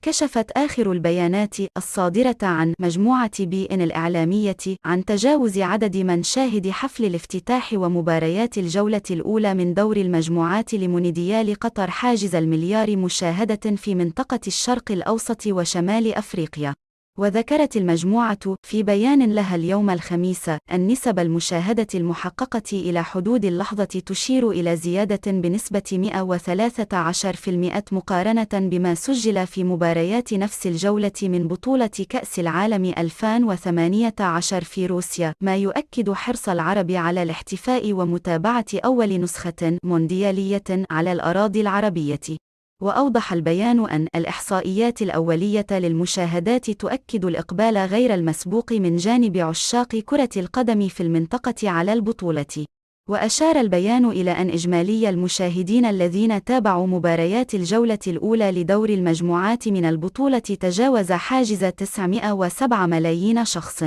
كشفت آخر البيانات الصادرة عن مجموعة BN الإعلامية عن تجاوز عدد من شاهد حفل الافتتاح ومباريات الجولة الأولى من دور المجموعات لمونديال قطر حاجز المليار مشاهدة في منطقة الشرق الأوسط وشمال أفريقيا. وذكرت المجموعة في بيان لها اليوم الخميس أن نسب المشاهدة المحققة إلى حدود اللحظة تشير إلى زيادة بنسبة 113% مقارنة بما سجل في مباريات نفس الجولة من بطولة كأس العالم 2018 في روسيا، ما يؤكد حرص العرب على الاحتفاء ومتابعة أول نسخة مونديالية على الأراضي العربية. وأوضح البيان أن الإحصائيات الأولية للمشاهدات تؤكد الإقبال غير المسبوق من جانب عشاق كرة القدم في المنطقة على البطولة. وأشار البيان إلى أن إجمالي المشاهدين الذين تابعوا مباريات الجولة الأولى لدور المجموعات من البطولة تجاوز حاجز 907 ملايين شخص.